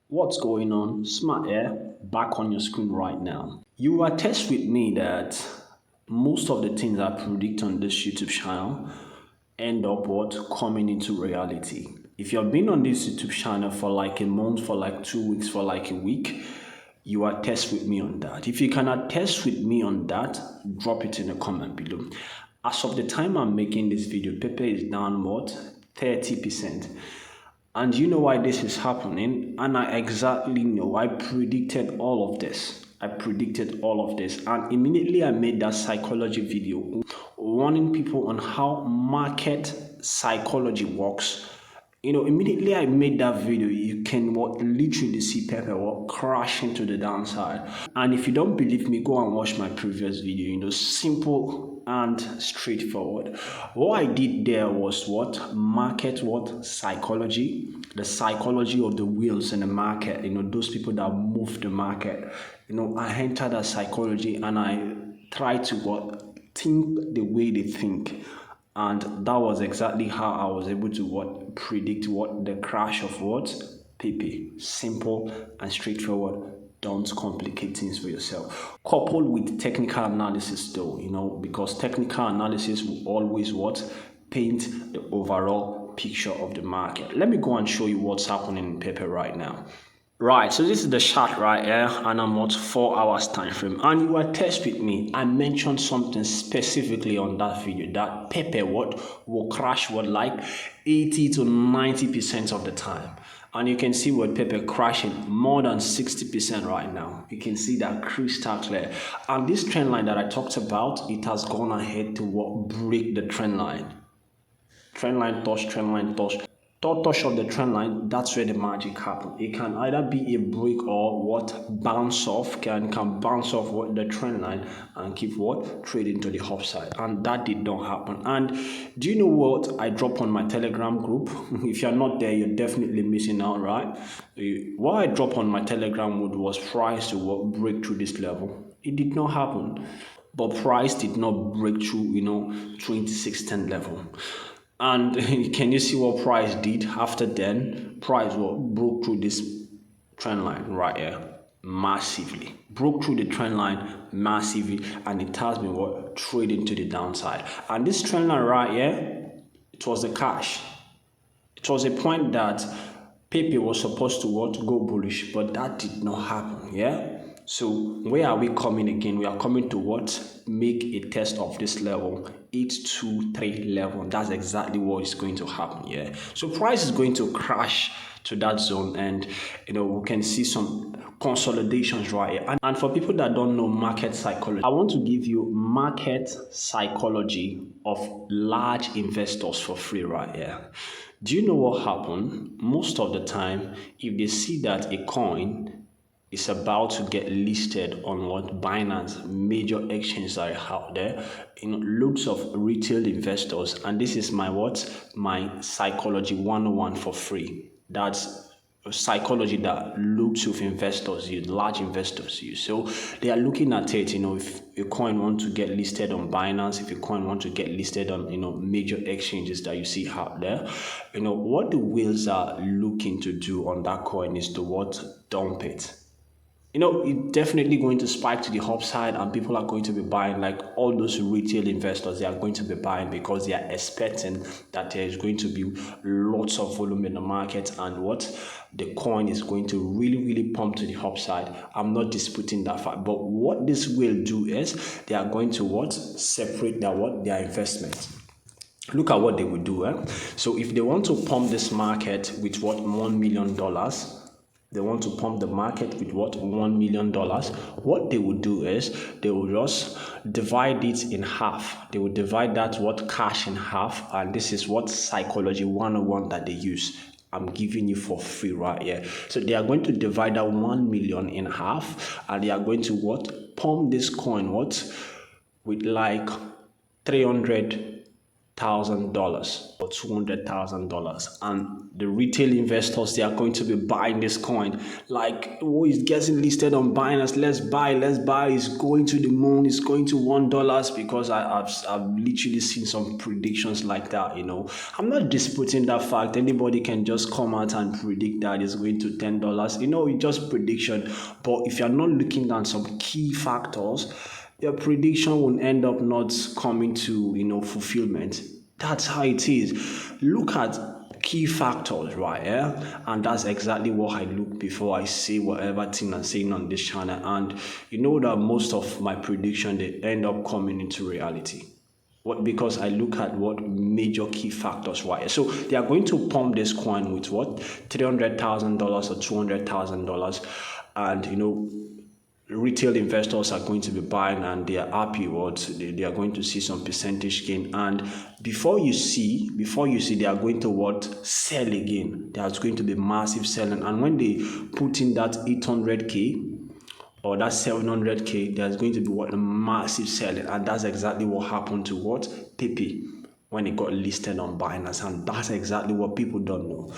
What's going on? Smart Air back on your screen right now. You will attest with me that most of the things I predict on this YouTube channel end up what coming into reality. If you've been on this YouTube channel for like a month, for like 2 weeks, for like a week, you attest with me on that. If you can attest with me on that, drop it in the comment below. As of the time I'm making this video, PEPE is down what? 30%. And you know why this is happening? And I exactly know. I predicted all of this. I predicted all of this. And immediately I made that psychology video warning people on how market psychology works. Immediately I made that video, you can literally see PEPE crash into the downside. And if you don't believe me, go and watch my previous video. Simple and straightforward. What I did there was market psychology, the psychology of the wheels in the market. Those people that move the market. I entered that psychology and I tried to think the way they think. And that was exactly how I was able to predict the crash of PEPE. Simple and straightforward. Don't complicate things for yourself. Coupled with technical analysis though, because technical analysis will always paint the overall picture of the market. Let me go and show you what's happening in PEPE right now. Right, so this is the chart right here, and I'm at 4 hours time frame. And you will test with me. I mentioned something specifically on that video that PEPE will crash like 80 to 90% of the time. And you can see PEPE crashing more than 60% right now. You can see that crystal clear. And this trend line that I talked about, it has gone ahead to break the trend line. Trend line touch, trend line touch. Third touch of the trend line, that's where the magic happens. It can either be a break or bounce off, can bounce off the trend line and keep trading to the upside. And that did not happen. And do you know what I dropped on my Telegram group? If you're not there, you're definitely missing out, right? What I dropped on my Telegram group was price to break through this level. It did not happen. But price did not break through, 2610 level. And can you see what price did after then? Price broke through this trend line right here massively. Broke through the trend line massively, and it has been trading to the downside. And this trend line right here, it was a cash. It was a point that PEPE was supposed to go bullish, but that did not happen. Yeah. So where are we coming again? We are coming to make a test of this level, 823 level. That's exactly what is going to happen. Yeah. So price is going to crash to that zone, and we can see some consolidations right here. And for people that don't know market psychology, I want to give you market psychology of large investors for free right here. Do you know what happened? Most of the time, if they see that a coin is about to get listed on Binance, major exchanges that are out there, loads of retail investors, and this is my psychology 101 for free. That's psychology that loads of investors use, large investors use. So they are looking at it, if a coin want to get listed on Binance, if a coin want to get listed on, major exchanges that you see out there, what the whales are looking to do on that coin is to dump it. It's definitely going to spike to the upside, and people are going to be buying. Like all those retail investors, they are going to be buying because they are expecting that there is going to be lots of volume in the market, and the coin is going to really pump to the upside. I'm not disputing that fact, but what this will do is they are going to separate their investment. Look at what they will do. So if they want to pump this market with $1 million, they want to pump the market with $1 million. What they will do is they will just divide it in half. They will divide that cash in half, and this is psychology 101 that they use. I'm giving you for free right here. So they are going to divide that 1 million in half, and they are going to pump this coin with like 300 $200,000 or $200,000, and the retail investors, they are going to be buying this coin. Like, oh, it's getting listed on Binance. Let's buy. It's going to the moon. It's going to $1, because I've literally seen some predictions like that. I'm not disputing that fact. Anybody can just come out and predict that it's going to $10. It's just prediction. But if you're not looking at some key factors, your prediction will end up not coming to fulfillment. That's how it is. Look at key factors, right? Yeah, and that's exactly what I look before I say whatever thing I'm saying on this channel. And you know that most of my prediction, they end up coming into reality. What? Because I look at what major key factors, right? So they are going to pump this coin with what, $300,000 or $200,000, and retail investors are going to be buying, and they are happy. They are going to see some percentage gain, and before you see they are going to sell again. There's going to be massive selling, and when they put in that 800k or that 700k, there's going to be a massive selling, and that's exactly what happened to PEPE when it got listed on Binance, and that's exactly what people don't know.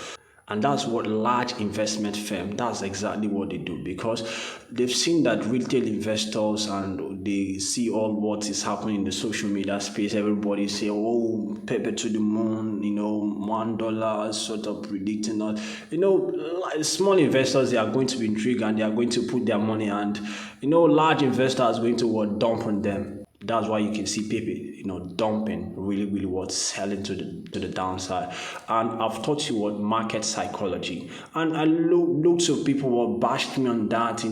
And that's what large investment firm, that's exactly what they do, because they've seen that retail investors, and they see all what is happening in the social media space. Everybody say, oh, PEPE to the moon, $1, sort of predicting that. Like small investors, they are going to be intrigued, and they are going to put their money, and large investors are going to dump on them. That's why you can see PEPE, dumping, really selling to the downside. And I've taught you what market psychology. And I loads of people were bashed me on that,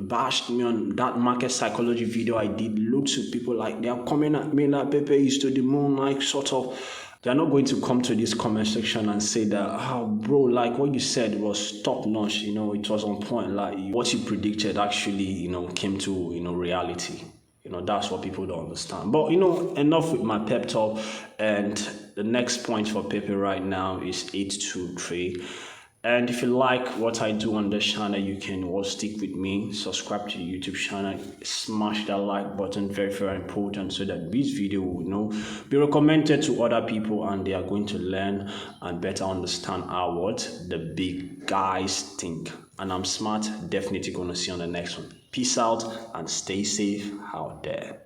bashed me on that market psychology video I did. Loads of people, like, they are coming at me like PEPE is to the moon, like, sort of. They're not going to come to this comment section and say that, oh, bro, like what you said was top notch, it was on point. Like what you predicted actually, came to, reality. That's what people don't understand. But enough with my pep talk. And the next point for PEPE right now is 823. And if you like what I do on this channel, you can stick with me, subscribe to the YouTube channel, smash that like button, very important, so that this video will be recommended to other people, and they are going to learn and better understand what the big guys think. And I'm smart, definitely gonna see you on the next one. Peace out and stay safe out there.